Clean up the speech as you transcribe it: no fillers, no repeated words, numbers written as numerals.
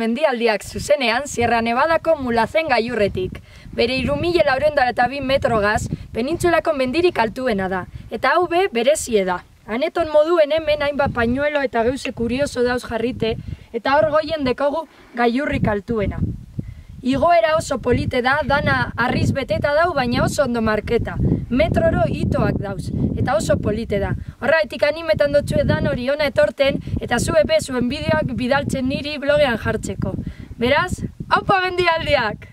mendialdiak zuzenean Sierra Nevadako Mulazen gailurretik. Bere 3.402 metrogaz, penintsulako mendirik altuena da, eta hau berezie da. Aneton moduen hemen hainbat pañuelo eta geuse kurioso dauz jarrite, eta hor goien dekogu gailurrik altuena. Igoera oso polite da, dana arriz beteta dau, baina oso ondo marketa. Metroro itoak dauz, eta oso polite da. Horregatik animetan dutxue dan hori ona etorten, eta zuen bideoak bidaltzen niri blogean jartzeko. Beraz, aupa mendialdiak!